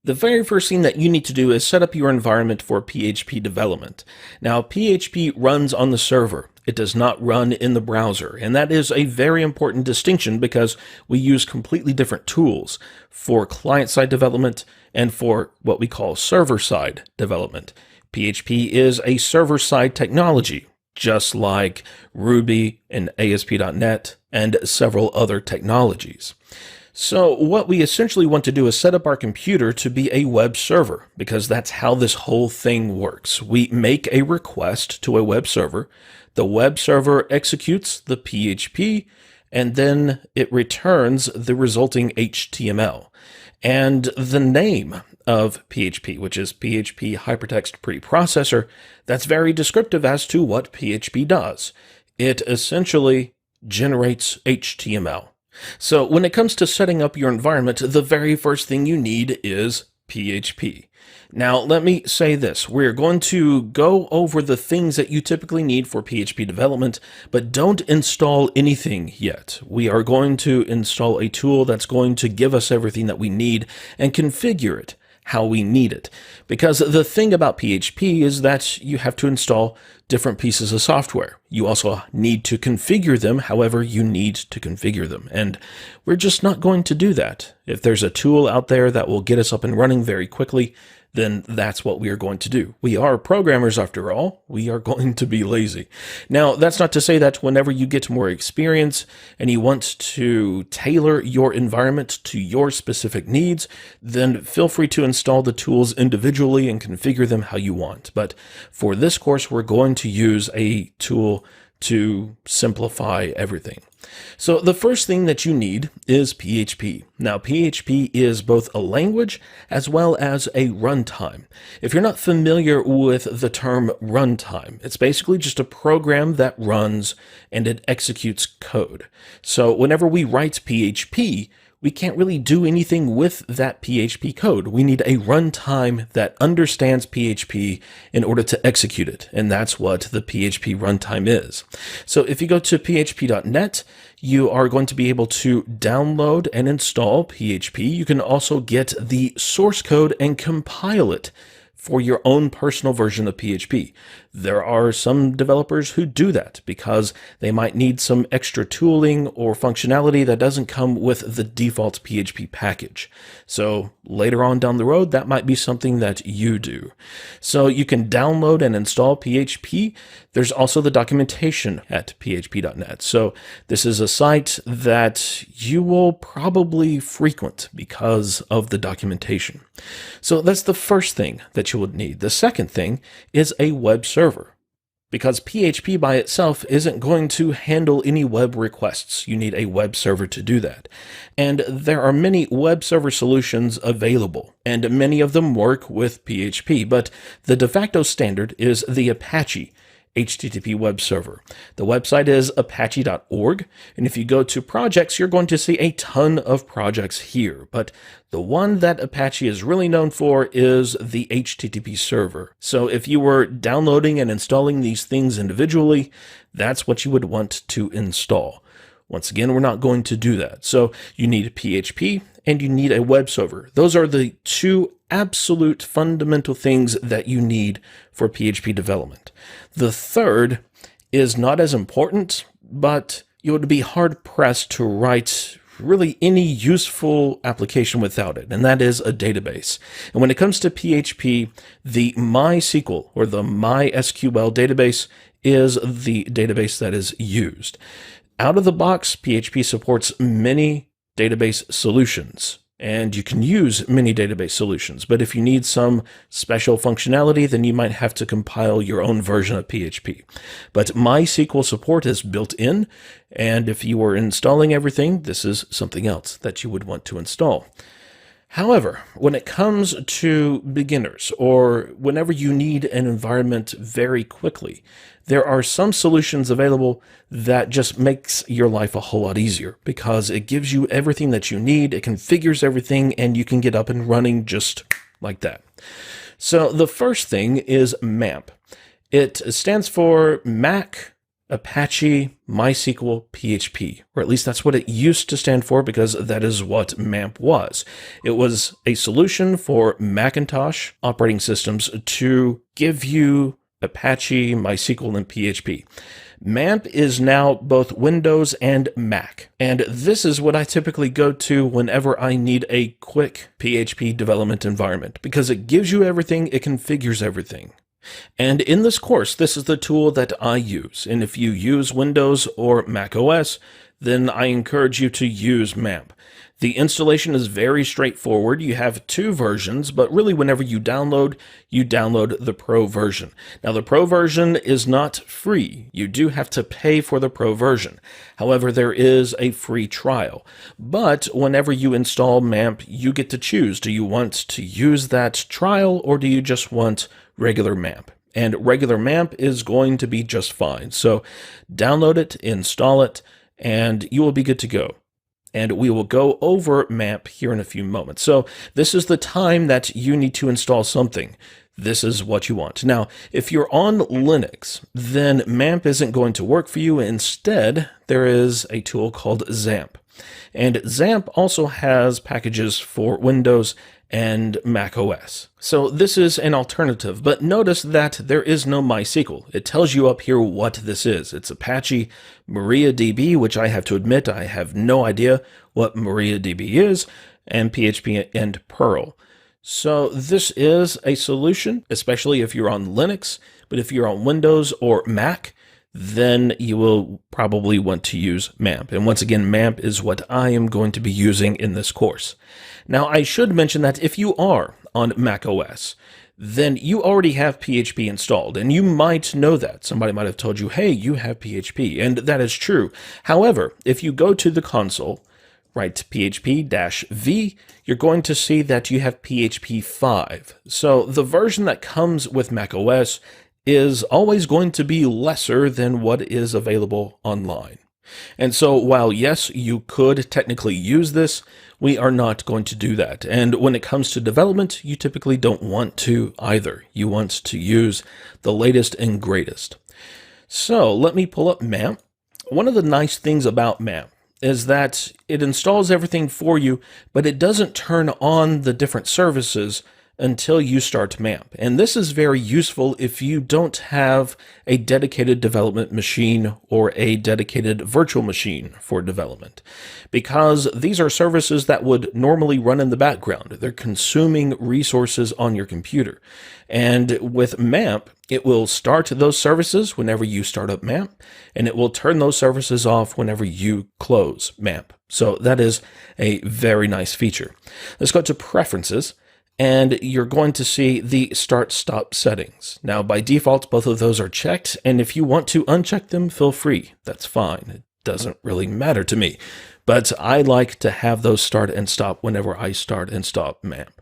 The very first thing that you need to do is set up your environment for PHP development. Now, PHP runs on the server. It does not run in the browser, and that is a very important distinction because we use completely different tools for client-side development and for what we call server-side development. PHP is a server-side technology, just like Ruby and ASP.NET and several other technologies. So what we essentially want to do is set up our computer to be a web server, because that's how this whole thing works. We make a request to a web server. The web server executes the PHP, and then it returns the resulting HTML. And the name of PHP, which is PHP Hypertext Preprocessor, that's very descriptive as to what PHP does. It essentially generates HTML. So when it comes to setting up your environment, the very first thing you need is PHP. Now, let me say this. We're going to go over the things that you typically need for PHP development, but don't install anything yet. We are going to install a tool that's going to give us everything that we need and configure it how we need it. Because the thing about PHP is that you have to install different pieces of software. You also need to configure them however you need to configure them. And we're just not going to do that. If there's a tool out there that will get us up and running very quickly, then that's what we are going to do. We are programmers after all. We are going to be lazy. Now, that's not to say that whenever you get more experience and you want to tailor your environment to your specific needs, then feel free to install the tools individually and configure them how you want. But for this course, we're going to use a tool to simplify everything. So the first thing that you need is PHP. Now, PHP is both a language as well as a runtime. If you're not familiar with the term runtime, it's basically just a program that runs and it executes code. So whenever we write PHP, we can't really do anything with that PHP code. We need a runtime that understands PHP in order to execute it, and that's what the PHP runtime is. So if you go to php.net, you are going to be able to download and install PHP. You can also get the source code and compile it for your own personal version of PHP. There are some developers who do that because they might need some extra tooling or functionality that doesn't come with the default PHP package. So later on down the road, that might be something that you do. So you can download and install PHP. There's also the documentation at php.net. So this is a site that you will probably frequent because of the documentation. So that's the first thing that you would need. The second thing is a web server, because PHP by itself isn't going to handle any web requests. You need a web server to do that. And there are many web server solutions available, and many of them work with PHP, but the de facto standard is the Apache HTTP web server. The website is apache.org, and if you go to projects, you're going to see a ton of projects here, but the one that Apache is really known for is the HTTP server. So if you were downloading and installing these things individually, that's what you would want to install. Once again, we're not going to do that. So you need PHP and you need a web server. Those are the two absolute fundamental things that you need for PHP development. The third is not as important, but you would be hard-pressed to write really any useful application without it, and that is a database. And when it comes to PHP, the MySQL or the MySQL database is the database that is used. Out of the box, PHP supports many database solutions, and you can use many database solutions. But if you need some special functionality, then you might have to compile your own version of PHP. But MySQL support is built in, and if you were installing everything, this is something else that you would want to install. However, when it comes to beginners, or whenever you need an environment very quickly, there are some solutions available that just makes your life a whole lot easier because it gives you everything that you need, it configures everything, and you can get up and running just like that. So the first thing is MAMP. It stands for Mac Apache MySQL PHP, or at least that's what it used to stand for, because that is what MAMP was. It was a solution for Macintosh operating systems to give you Apache, MySQL, and PHP. MAMP is now both Windows and Mac, and this is what I typically go to whenever I need a quick PHP development environment, because it gives you everything, it configures everything. And in this course, this is the tool that I use. And if you use Windows or Mac OS, then I encourage you to use MAMP. The installation is very straightforward. You have two versions, but really whenever you download the Pro version. Now, the Pro version is not free. You do have to pay for the Pro version. However, there is a free trial. But whenever you install MAMP, you get to choose. Do you want to use that trial, or do you just want regular MAMP? And regular MAMP is going to be just fine. So download it, install it, and you will be good to go. And we will go over MAMP here in a few moments. So this is the time that you need to install something. This is what you want. Now, if you're on Linux, then MAMP isn't going to work for you. Instead, there is a tool called XAMPP. And XAMPP also has packages for Windows and Mac OS. So this is an alternative, but notice that there is no MySQL. It tells you up here what this is. It's Apache MariaDB, which I have to admit I have no idea what MariaDB is, and PHP and Perl. So this is a solution, especially if you're on Linux, but if you're on Windows or Mac, then you will probably want to use MAMP. And once again, MAMP is what I am going to be using in this course. Now, I should mention that if you are on Mac OS, then you already have PHP installed, and you might know that. Somebody might have told you, hey, you have PHP, and that is true. However, if you go to the console, write PHP-V, you're going to see that you have PHP 5. So the version that comes with Mac OS is always going to be lesser than what is available online. And so while yes, you could technically use this, we are not going to do that. And when it comes to development, you typically don't want to either. You want to use the latest and greatest. So let me pull up MAMP. One of the nice things about MAMP is that it installs everything for you, but it doesn't turn on the different services until you start MAMP. And this is very useful if you don't have a dedicated development machine or a dedicated virtual machine for development, because these are services that would normally run in the background. They're consuming resources on your computer. And with MAMP, it will start those services whenever you start up MAMP, and it will turn those services off whenever you close MAMP. So that is a very nice feature. Let's go to Preferences. And you're going to see the start-stop settings. Now, by default, both of those are checked, and if you want to uncheck them, feel free. That's fine. It doesn't really matter to me. But I like to have those start and stop whenever I start and stop MAMP.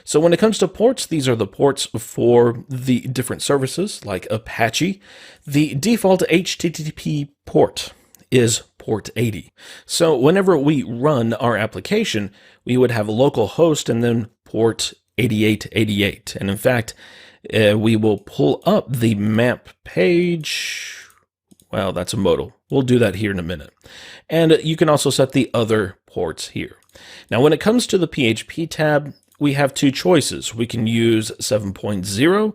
So when it comes to ports, these are the ports for the different services, like Apache. The default HTTP port is port 80. So whenever we run our application, we would have a local host and then port 8888. And in fact, we will pull up the MAMP page. Well, that's a modal. We'll do that here in a minute. And you can also set the other ports here. Now, when it comes to the PHP tab, we have two choices. We can use 7.0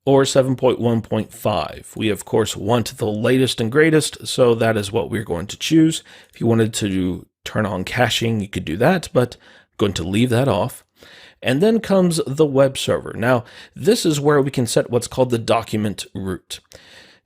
or 7.1.5. We, of course, want the latest and greatest, so that is what we're going to choose. If you wanted to turn on caching, you could do that, but I'm going to leave that off. And then comes the web server. Now, this is where we can set what's called the document root.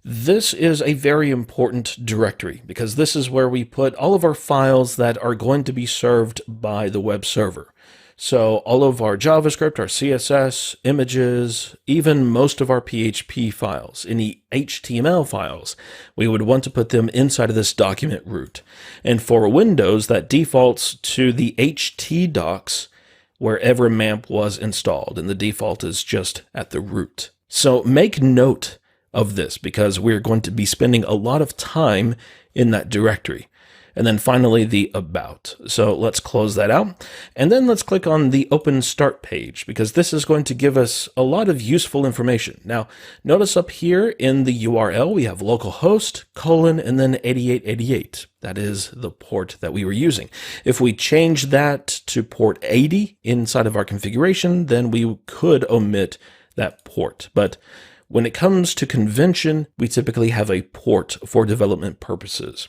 This is a very important directory because this is where we put all of our files that are going to be served by the web server. So all of our JavaScript, our CSS, images, even most of our PHP files, any HTML files, we would want to put them inside of this document root. And for Windows, that defaults to the htdocs wherever MAMP was installed, and the default is just at the root. So make note of this because we're going to be spending a lot of time in that directory. and then finally the About. So let's close that out, and then let's click on the Open Start page, because this is going to give us a lot of useful information. Now, notice up here in the URL, we have localhost, and then 8888. That is the port that we were using. If we change that to port 80 inside of our configuration, then we could omit that port. But when it comes to convention, we typically have a port for development purposes.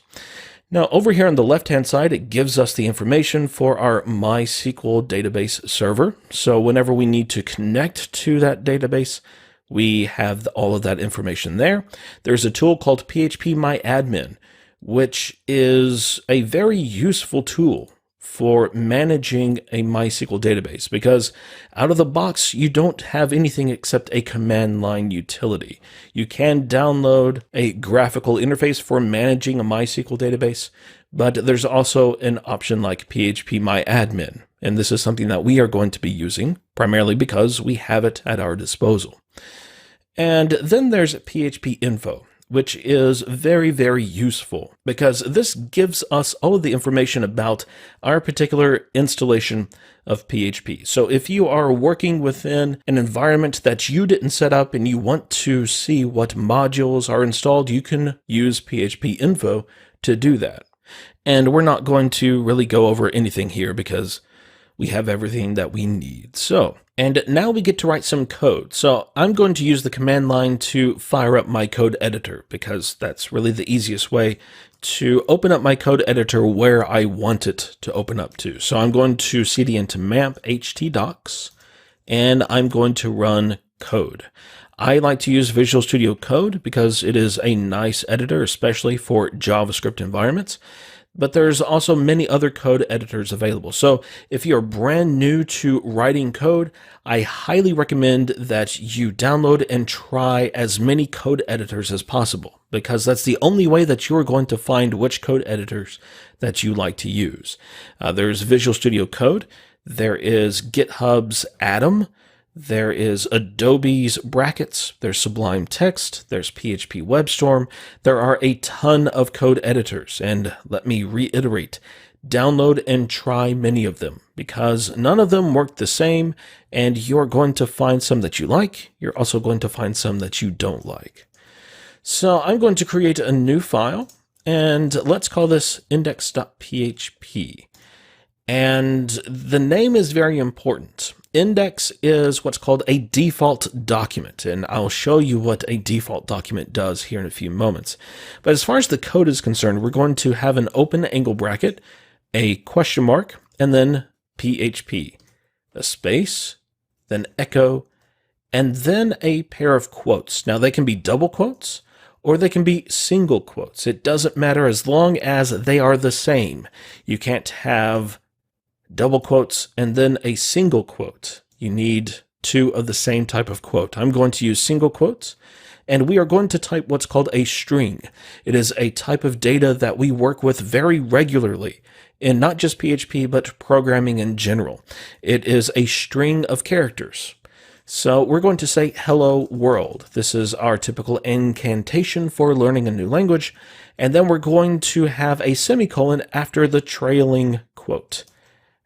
Now, over here on the left-hand side, it gives us the information for our MySQL database server. So whenever we need to connect to that database, we have all of that information there. There's a tool called PHP which is a very useful tool for managing a MySQL database, because out of the box, you don't have anything except a command line utility. You can download a graphical interface for managing a MySQL database, but there's also an option like PHP and this is something that we are going to be using primarily because we have it at our disposal. And then there's PHP Info, which is very, very useful because this gives us all of the information about our particular installation of PHP. So if you are working within an environment that you didn't set up and you want to see what modules are installed, you can use PHP Info to do that. And we're not going to really go over anything here because we have everything that we need. And now we get to write some code. So I'm going to use the command line to fire up my code editor because that's really the easiest way to open up my code editor where I want it to open up to. So I'm going to cd into mamp htdocs, and I'm going to run code. I like to use Visual Studio Code because it is a nice editor, especially for JavaScript environments. But there's also many other code editors available. So if you're brand new to writing code, I highly recommend that you download and try as many code editors as possible, because that's the only way that you're going to find which code editors that you like to use. There's Visual Studio Code, there is GitHub's Atom, there is Adobe's Brackets, there's Sublime Text, there's PHP WebStorm. There are a ton of code editors, and let me reiterate, download and try many of them because none of them work the same, and you're going to find some that you like. You're also going to find some that you don't like. So I'm going to create a new file, and let's call this index.php. And the name is very important. Index is what's called a default document, and I'll show you what a default document does here in a few moments. But as far as the code is concerned, we're going to have an open angle bracket, a question mark, and then PHP, a space, then echo, and then a pair of quotes. Now they can be double quotes or they can be single quotes. It doesn't matter as long as they are the same. You can't have double quotes and then a single quote. You need two of the same type of quote. I'm going to use single quotes, and we are going to type what's called a string. It is a type of data that we work with very regularly in not just PHP, but programming in general. It is a string of characters. So we're going to say hello world. This is our typical incantation for learning a new language. And then we're going to have a semicolon after the trailing quote.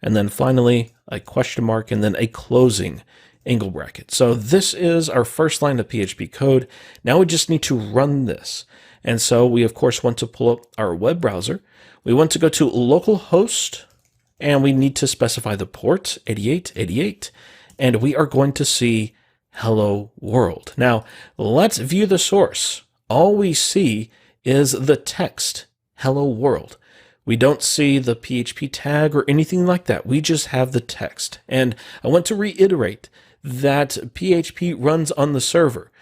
And then finally, a question mark, and then a closing angle bracket. So this is our first line of PHP code. Now we just need to run this. And so we, of course, want to pull up our web browser. We want to go to localhost, and we need to specify the port, 8888, and we are going to see hello world. Now, let's view the source. All we see is the text, hello world. We don't see the PHP tag or anything like that. We just have the text. And I want to reiterate that PHP runs on the server.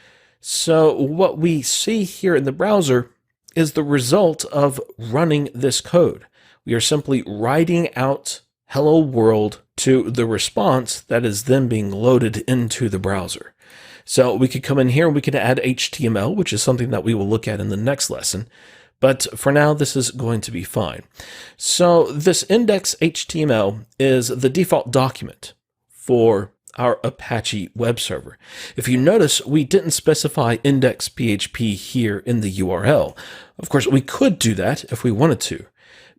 So what we see here in the browser is the result of running this code. We are simply writing out hello world to the response that is then being loaded into the browser. So we could come in here and we could add HTML, which is something that we will look at in the next lesson. But for now, this is going to be fine. So this index.html is the default document for our Apache web server. If you notice, we didn't specify index.php here in the URL. Of course, we could do that if we wanted to.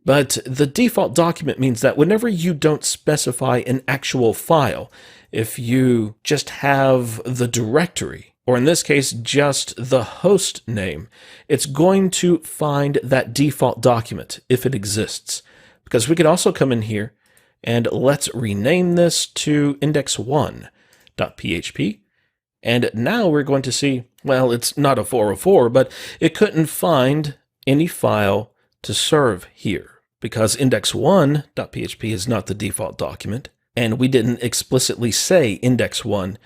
But the default document means that whenever you don't specify an actual file, if you just have the directory, or in this case, just the host name, it's going to find that default document if it exists. Because we could also come in here and let's rename this to index1.php. And now we're going to see, well, it's not a 404, but it couldn't find any file to serve here because index1.php is not the default document. And we didn't explicitly say index1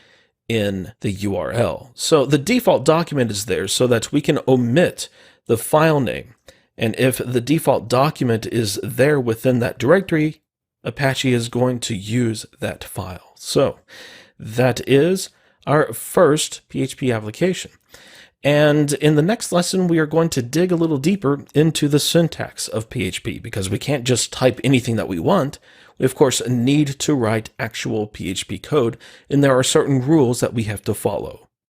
in the URL. So the default document is there so that we can omit the file name. And if the default document is there within that directory, Apache is going to use that file. So that is our first PHP application. And in the next lesson, we are going to dig a little deeper into the syntax of PHP because we can't just type anything that we want. We, of course, need to write actual PHP code, and there are certain rules that we have to follow.